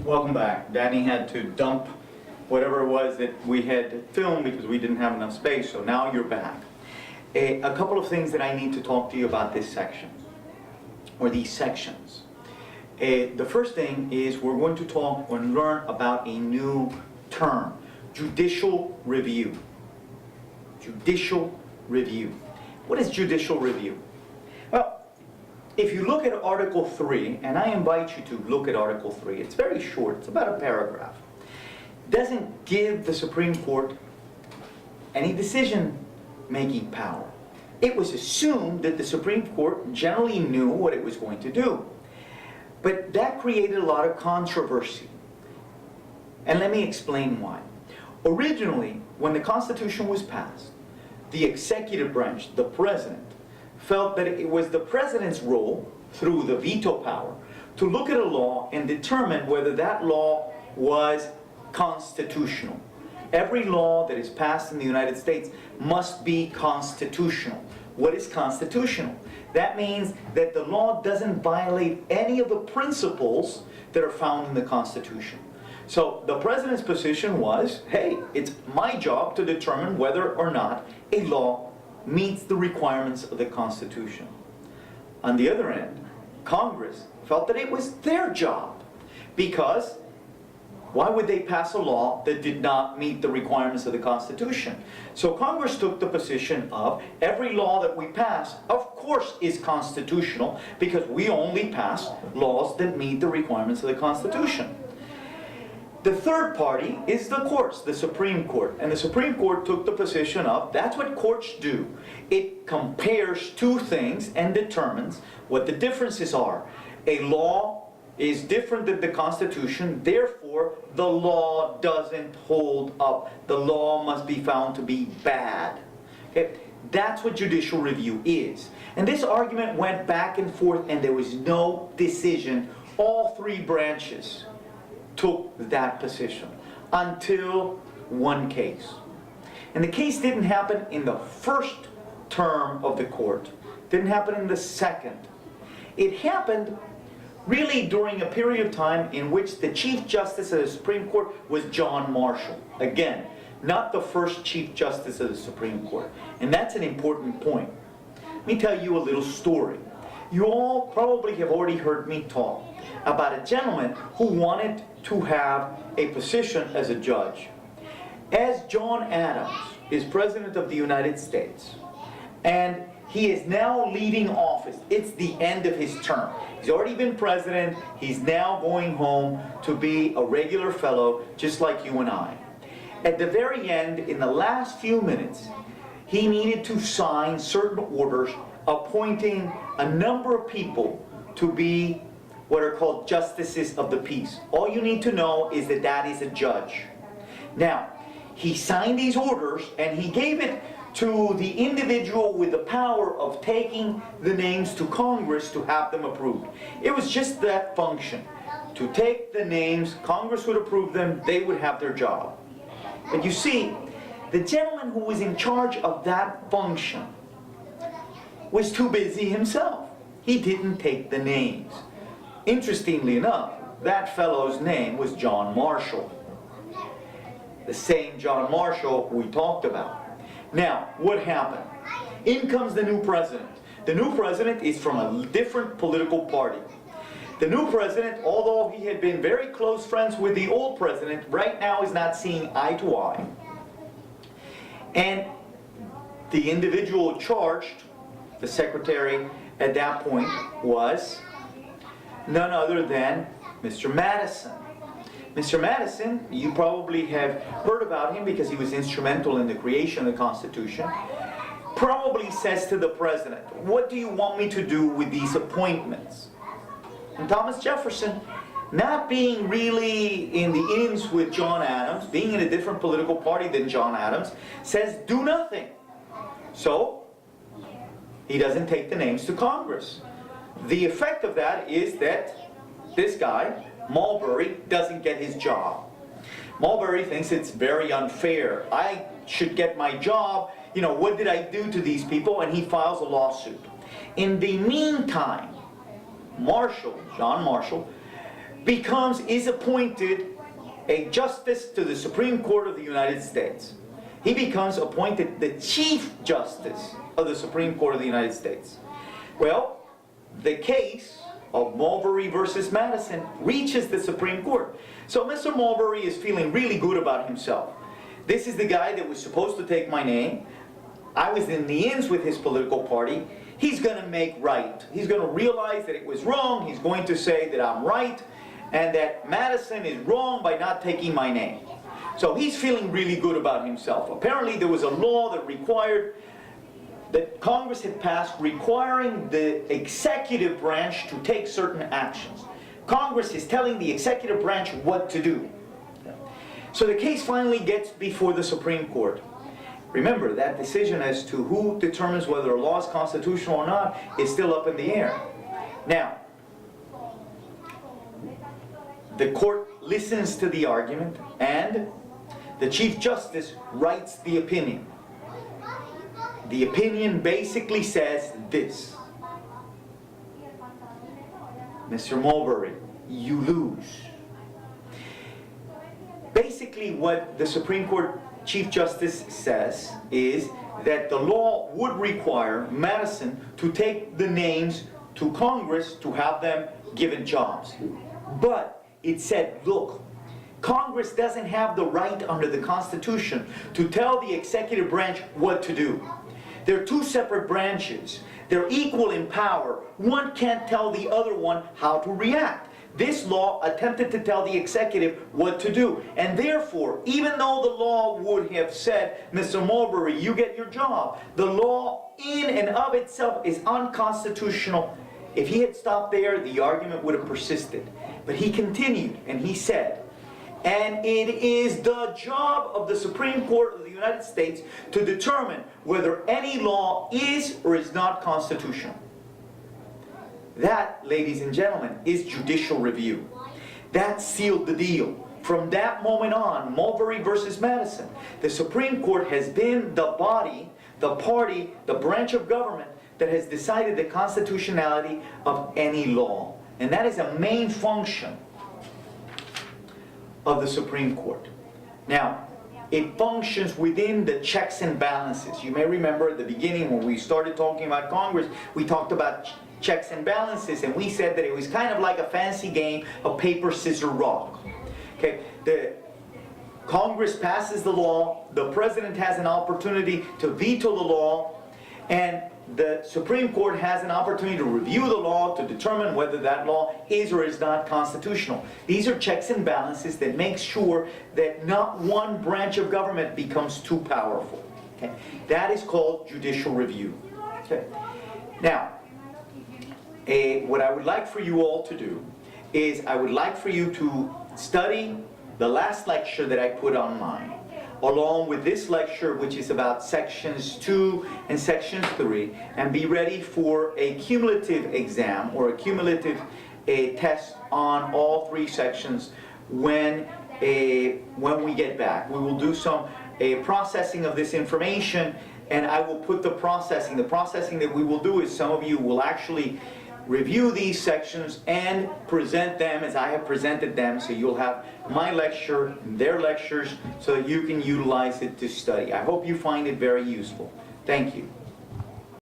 Welcome back. Danny had to dump whatever it was that we had filmed because we didn't have enough space, so now you're back. A couple of things that I need to talk to you about this section, or these sections. The first thing is we're going to talk and learn about a new term, judicial review. Judicial review. What is judicial review? Well, if you look at Article 3, and I invite you to look at Article 3, it's very short, it's about a paragraph. It doesn't give the Supreme Court any decision-making power. It was assumed that the Supreme Court generally knew what it was going to do. But that created a lot of controversy. And let me explain why. Originally, when the Constitution was passed, the executive branch, the President, felt that it was the President's role, through the veto power, to look at a law and determine whether that law was constitutional. Every law that is passed in the United States must be constitutional. What is constitutional? That means that the law doesn't violate any of the principles that are found in the Constitution. So the President's position was, hey, it's my job to determine whether or not a law meets the requirements of the Constitution. On the other end, Congress felt that it was their job, because why would they pass a law that did not meet the requirements of the Constitution? So Congress took the position of every law that we pass, of course, is constitutional, because we only pass laws that meet the requirements of the Constitution. The third party is the courts, the Supreme Court. And the Supreme Court took the position of, that's what courts do. It compares two things and determines what the differences are. A law is different than the Constitution, therefore the law doesn't hold up. The law must be found to be bad. Okay? That's what judicial review is. And this argument went back and forth, and there was no decision. All three branches took that position until one case. And the case didn't happen in the first term of the court. Didn't happen in the second. It happened really during a period of time in which the Chief Justice of the Supreme Court was John Marshall. Again, not the first Chief Justice of the Supreme Court. And that's an important point. Let me tell you a little story. You all probably have already heard me talk about a gentleman who wanted to have a position as a judge. As John Adams is President of the United States, and he is now leaving office, it's the end of his term. He's already been president, he's now going home to be a regular fellow, just like you and I. At the very end, in the last few minutes, he needed to sign certain orders appointing a number of people to be what are called justices of the peace. All you need to know is that that is a judge. Now, he signed these orders and he gave it to the individual with the power of taking the names to Congress to have them approved. It was just that function. To take the names, Congress would approve them, they would have their job. But you see, the gentleman who was in charge of that function was too busy himself. He didn't take the names. Interestingly enough, that fellow's name was John Marshall. The same John Marshall we talked about. Now, what happened? In comes the new president. The new president is from a different political party. The new president, although he had been very close friends with the old president, right now is not seeing eye to eye. And the individual charged, the secretary at that point, was none other than Mr. Madison. Mr. Madison, you probably have heard about him because he was instrumental in the creation of the Constitution, probably says to the president, what do you want me to do with these appointments? And Thomas Jefferson, not being really in the ins with John Adams, being in a different political party than John Adams, says do nothing. So, he doesn't take the names to Congress. The effect of that is that this guy, Marbury, doesn't get his job. Marbury thinks it's very unfair. I should get my job. You know, what did I do to these people? And he files a lawsuit. In the meantime, Marshall, John Marshall, is appointed a justice to the Supreme Court of the United States. He becomes appointed the Chief Justice of the Supreme Court of the United States. Well, the case of Marbury versus Madison reaches the Supreme Court. So Mr. Marbury is feeling really good about himself. This is the guy that was supposed to take my name. I was in the ins with his political party. He's going to make right. He's going to realize that it was wrong. He's going to say that I'm right and that Madison is wrong by not taking my name. So he's feeling really good about himself. Apparently there was a law that required, that Congress had passed, requiring the executive branch to take certain actions. Congress is telling the executive branch what to do. So the case finally gets before the Supreme Court. Remember, that decision as to who determines whether a law is constitutional or not is still up in the air. Now, the court listens to the argument and the Chief Justice writes the opinion. The opinion basically says this: Mr. Marbury, you lose. Basically what the Supreme Court Chief Justice says is that the law would require Madison to take the names to Congress to have them given jobs. But it said, look, Congress doesn't have the right under the Constitution to tell the executive branch what to do. They're two separate branches. They're equal in power. One can't tell the other one how to react. This law attempted to tell the executive what to do. And therefore, even though the law would have said, Mr. Marbury, you get your job, the law in and of itself is unconstitutional. If he had stopped there, the argument would have persisted. But he continued and he said, and it is the job of the Supreme Court of the United States to determine whether any law is or is not constitutional. That, ladies and gentlemen, is judicial review. That sealed the deal. From that moment on, Marbury versus Madison, the Supreme Court has been the body, the party, the branch of government that has decided the constitutionality of any law. And that is a main function of the Supreme Court. Now, it functions within the checks and balances. You may remember at the beginning when we started talking about Congress, we talked about checks and balances, and we said that it was kind of like a fancy game of paper, scissors, rock. Okay, the Congress passes the law, the President has an opportunity to veto the law, and the Supreme Court has an opportunity to review the law to determine whether that law is or is not constitutional. These are checks and balances that make sure that not one branch of government becomes too powerful. Okay? That is called judicial review. Okay? Now, what I would like for you all to do is I would like for you to study the last lecture that I put online, along with this lecture, which is about sections 2 and sections 3, and be ready for a cumulative exam or a cumulative test on all 3 sections when we get back. We will do some processing of this information, and I will put the processing that we will do is some of you will actually review these sections and present them as I have presented them, so you'll have my lecture, their lectures, so that you can utilize it to study. I hope you find it very useful. Thank you.